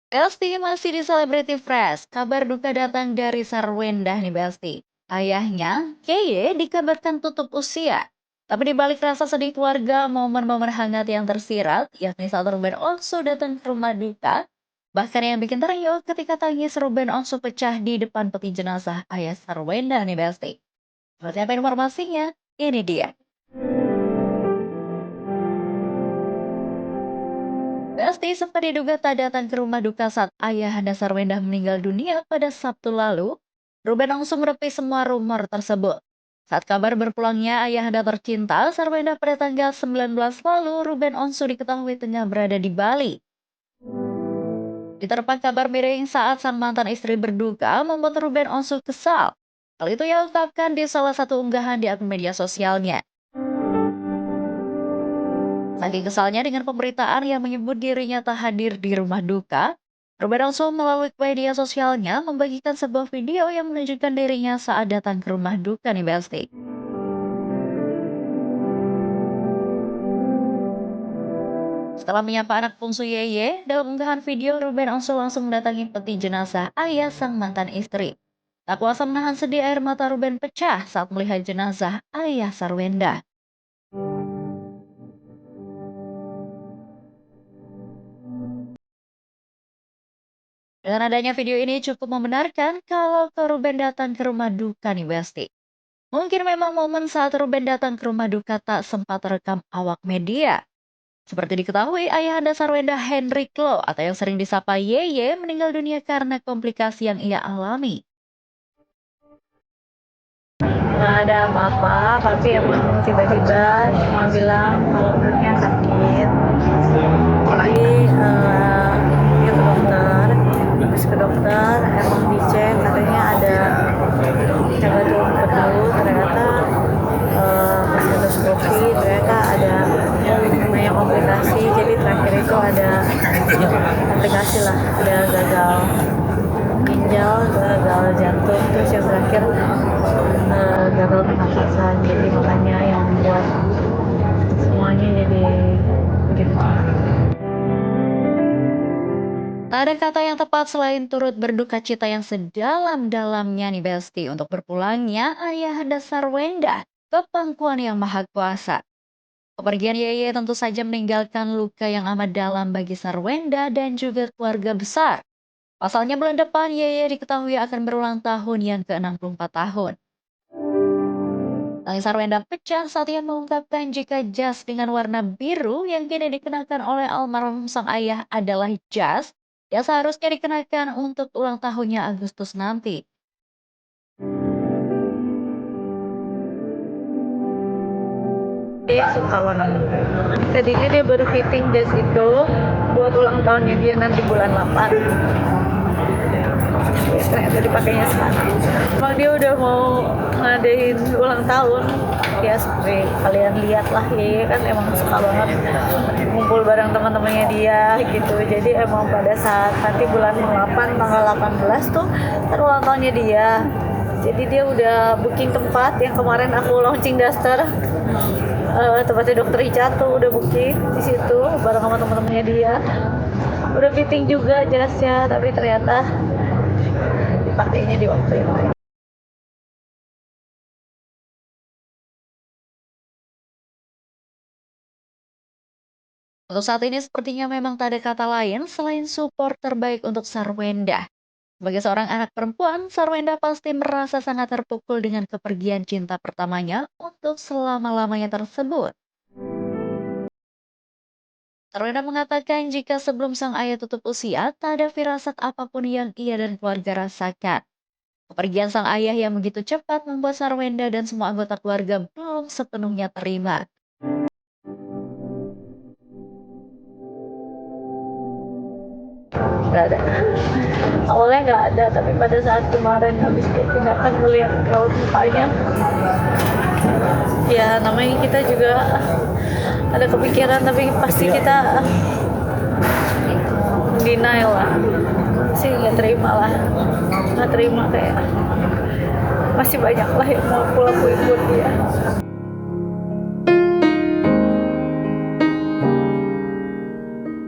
Besti masih di Celebrity Fresh. Kabar duka datang dari Sarwendah nih Besti. Ayahnya, Keye, dikabarkan tutup usia. Tapi di balik rasa sedih keluarga, momen-momen hangat yang tersirat, yakni saat Ruben Onsu datang ke rumah duka, bahkan yang bikin teriuk ketika tangis Ruben Onsu pecah di depan peti jenazah ayah Sarwendah nih Besti. Seperti apa informasinya? Ini dia. Besti sempat diduga tak datang ke rumah duka saat ayahanda Sarwendah meninggal dunia pada Sabtu lalu. Ruben langsung merepi semua rumor tersebut. Saat kabar berpulangnya ayahanda tercinta Sarwendah pada tanggal 19 lalu, Ruben Onsu diketahui tengah berada di Bali. Diterpa kabar miring saat sang mantan istri berduka membuat Ruben Onsu kesal. Hal itu ia ungkapkan di salah satu unggahan di akun media sosialnya. Saking kesalnya dengan pemberitaan yang menyebut dirinya tak hadir di rumah duka, Ruben langsung melalui media sosialnya membagikan sebuah video yang menunjukkan dirinya saat datang ke rumah duka nih Besti. Setelah menyapa anak bungsu Yeye, dalam unggahan video Ruben Onsu langsung mendatangi peti jenazah ayah sang mantan istri. Tak kuasa menahan sedih air mata Ruben pecah saat melihat jenazah ayah Sarwenda. Dengan adanya video ini cukup membenarkan kalau Ruben datang ke rumah duka nih Besti. Mungkin memang momen saat Ruben datang ke rumah duka tak sempat terekam awak media. Seperti diketahui, ayahanda Sarwenda Henry Klo atau yang sering disapa Yeye meninggal dunia karena komplikasi yang ia alami. Nggak ada apa-apa, tapi emang tiba-tiba cuma bilang kalau perutnya sakit. Jadi dia ke dokter, habis ke dokter emang dicek katanya ada coba tuh empedu, ternyata pas endoskopi ternyata ada banyak komplikasi. Jadi terakhir itu ada komplikasi lah, ada gagal ginjal, gagal jantung, terus yang terakhir gagal pernafasan. Jadi makanya yang membuat semuanya jadi begitu. Tak ada kata yang tepat selain turut berduka cita yang sedalam-dalamnya nih Besti untuk berpulangnya ayahanda Sarwenda ke pangkuan yang maha kuasa. Kepergian Yeye tentu saja meninggalkan luka yang amat dalam bagi Sarwenda dan juga keluarga besar. Pasalnya bulan depan Yeye diketahui akan berulang tahun yang ke-64 tahun. Tangis Sarwenda pecah saat ia mengungkapkan jika jas dengan warna biru yang kini dikenakan oleh almarhum sang ayah adalah jas yang seharusnya dikenakan untuk ulang tahunnya Agustus nanti. Dia suka warna biru. Tadinya dia baru fitting jas itu buat ulang tahunnya dia nanti bulan 8. Ternyata dipakainya sekarang. Emang dia udah mau ngadain ulang tahun, ya seperti kalian lihat lah, ya kan emang suka banget ngumpul bareng teman-temannya dia gitu. Jadi emang pada saat nanti bulan 8 tanggal 18 tuh kan ulang tahunnya dia. Jadi dia udah booking tempat yang kemarin aku launching daster. Tempatnya Dokter Ica tuh udah booking di situ bareng sama teman-temannya dia. Udah fitting juga jasnya, tapi ternyata dipakainya di waktu yang lain. Untuk saat ini sepertinya memang tak ada kata lain selain support terbaik untuk Sarwenda. Sebagai seorang anak perempuan, Sarwenda pasti merasa sangat terpukul dengan kepergian cinta pertamanya untuk selama-lamanya tersebut. Sarwenda mengatakan jika sebelum sang ayah tutup usia, tak ada firasat apapun yang ia dan keluarga rasakan. Kepergian sang ayah yang begitu cepat membuat Sarwenda dan semua anggota keluarga belum sepenuhnya terima. Nggak ada, awalnya nggak ada, tapi pada saat kemarin habis tindakan melihat raut mukanya, ya namanya kita juga ada kepikiran, tapi pasti kita denial lah, sih nggak terima kayak masih banyak lah yang mau aku lakuin buat dia.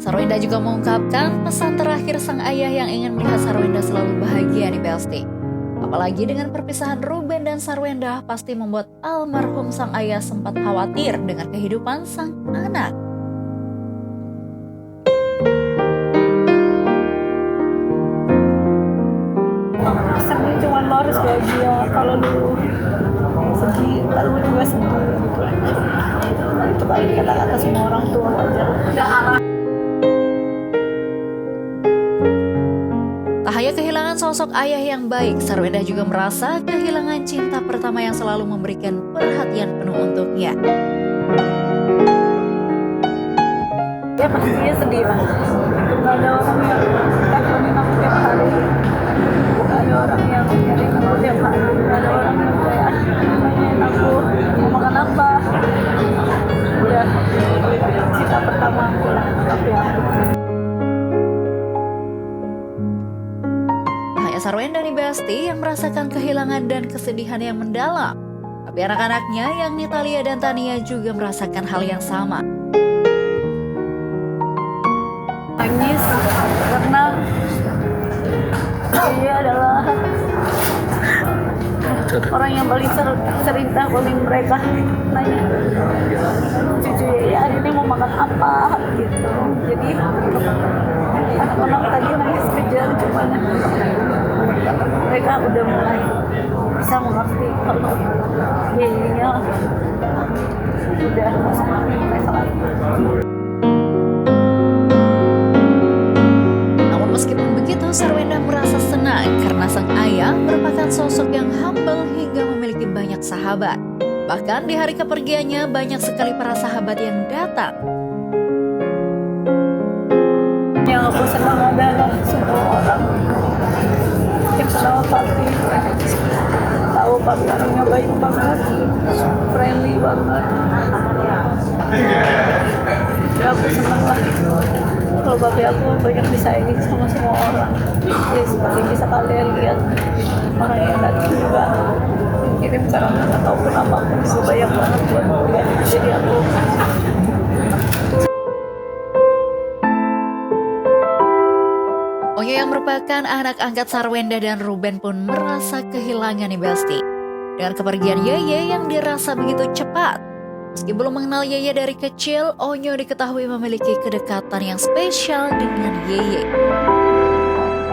Sarwenda Sarwenda juga mengungkapkan pesan terakhir sang ayah yang ingin melihat Sarwenda selalu bahagia nih Besti. Apalagi dengan perpisahan Ruben dan Sarwenda pasti membuat almarhum sang ayah sempat khawatir dengan kehidupan sang anak. Pesannya cuma lo harus bahagia. Kalau lu sedih, lalu juga sedih gitu. Itu paling kata-kata semua orang tua aja. Tak hanya kehilangan sosok ayah yang baik, Sarwenda juga merasa kehilangan cinta pertama yang selalu memberikan perhatian penuh untuknya. Ya pastinya sedih lah. Gak ada orang yang teleponin aku tiap hari. Gak ada orang yang nyariin aku tiap hari. Gak ada orang yang kayak nanyain aku mau makan apa. Udah cinta pertama aku lah, tapi aku. Sarwenda nih Besti yang merasakan kehilangan dan kesedihan yang mendalam. Tapi anak-anaknya yakni Thalia dan Tania juga merasakan hal yang sama. Nangis karena dia adalah orang yang paling cerita paling mereka nanya cucu ya hari ini mau makan apa gitu. Jadi anak-anak tadi nangis kejar cuman mereka udah mulai bisa mengerti kalau dirinya udah sama mereka lagi. Namun meskipun begitu, Sarwenda merasa senang karena sang ayah merupakan sosok yang humble hingga memiliki banyak sahabat. Bahkan di hari kepergiannya banyak sekali para sahabat yang datang. Yang aku senang adalah semua orang yang kenal papi, tahu papi orangnya baik banget, friendly banget. Ya aku senang lah kalau papi aku banyak disayangi sama semua orang. Jadi seperti bisa kalian lihat orang yang datang juga kirim salam ataupun apapun itu banyak banget buat dia. Jadi aku Onyo yang merupakan anak angkat Sarwenda dan Ruben pun merasa kehilangan nih Besti. Dengan kepergian Yeye yang dirasa begitu cepat. Meski belum mengenal Yeye dari kecil, Onyo diketahui memiliki kedekatan yang spesial dengan Yeye.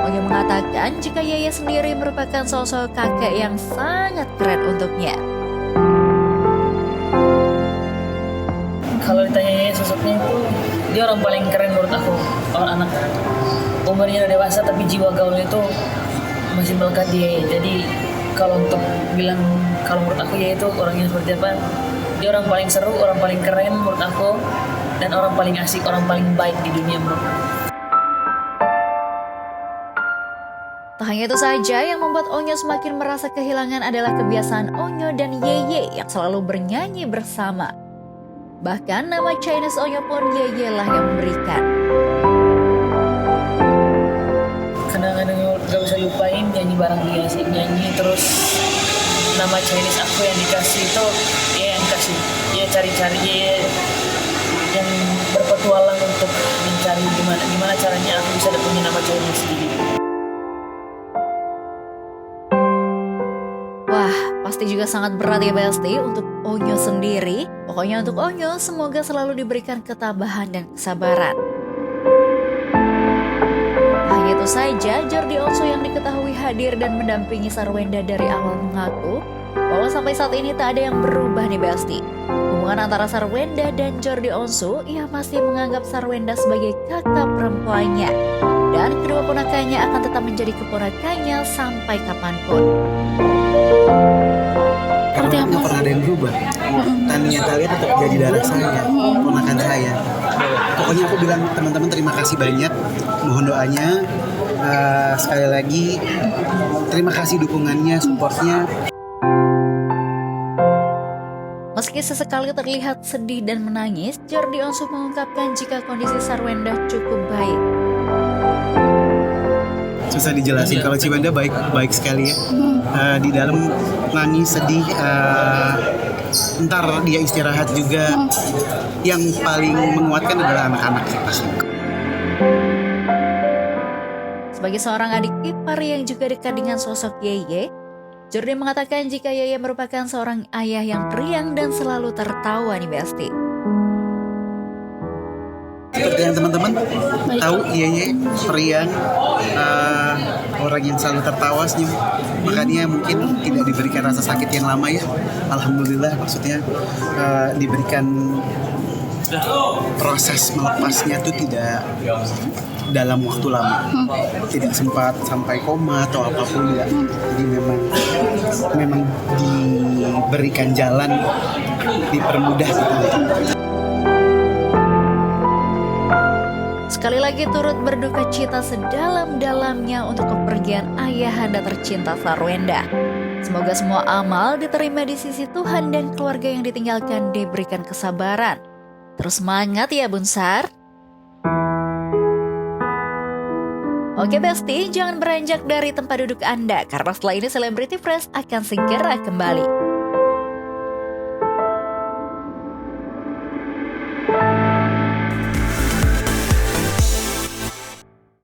Onyo mengatakan jika Yeye sendiri merupakan sosok kakek yang sangat keren untuknya. Kalau ditanya Yeye sosoknya itu, dia orang paling keren menurut aku. Orang anak umurnya udah dewasa tapi jiwa gaulnya itu masih melekat di Yeye. Jadi kalau untuk bilang kalau menurut aku Yeye itu orangnya seperti apa, dia orang paling seru, orang paling keren menurut aku, dan orang paling asik, orang paling baik di dunia menurut aku. Tak hanya itu saja, yang membuat Onyo semakin merasa kehilangan adalah kebiasaan Onyo dan Yeye yang selalu bernyanyi bersama. Bahkan nama Chinese Onyo pun Yeye lah yang memberikan. Kadang-kadang gak bisa lupain nyanyi bareng dia sih, nyanyi terus nama Chinese aku yang dikasih itu ya yang kasih, ya cari-cari ya yang berpetualang untuk mencari gimana caranya aku bisa punya nama Chinese sendiri. Wah, pasti juga sangat berat ya Besti untuk Onyo sendiri. Pokoknya untuk Onyo semoga selalu diberikan ketabahan dan kesabaran. Hanya itu saja, Jordi Onsu yang diketahui hadir dan mendampingi Sarwenda dari awal mengaku bahwa sampai saat ini tak ada yang berubah nih Besti. Hubungan antara Sarwenda dan Jordi Onsu, ia masih menganggap Sarwenda sebagai kakak perempuannya. Dan kedua ponakannya akan tetap menjadi keponakannya sampai kapanpun. Karena nggak pernah ada yang berubah. Tania Thalia tetap jadi darah saya, ponakan saya. Pokoknya aku bilang teman-teman terima kasih banyak. Mohon doanya. Sekali lagi terima kasih dukungannya, supportnya. Meski sesekali terlihat sedih dan menangis, Jordi Onsu mengungkapkan jika kondisi Sarwenda cukup baik. Susah dijelasin kalau Ciwanda baik sekali ya. Di dalam nangis sedih, ntar dia istirahat juga. Yang paling menguatkan adalah anak-anak sih pasti. Sebagai seorang adik ipar yang juga dekat dengan sosok Yeye, Jordi mengatakan jika Yeye merupakan seorang ayah yang periang dan selalu tertawa nih Besti. Seperti yang teman-teman tahu, Yeye periang, orang yang selalu tertawa, senyum. Makanya mungkin tidak diberikan rasa sakit yang lama ya. Alhamdulillah, maksudnya diberikan proses melepasnya tuh tidak dalam waktu lama, tidak sempat sampai koma atau apapun ya. Jadi memang diberikan jalan, dipermudah gitu. Sekali lagi turut berduka cita sedalam-dalamnya untuk kepergian ayahanda tercinta Sarwenda. Semoga semua amal diterima di sisi Tuhan dan keluarga yang ditinggalkan diberikan kesabaran. Terus semangat ya Bunsar. Oke Besti, jangan beranjak dari tempat duduk Anda karena setelah ini Celebrity Fresh akan segera kembali.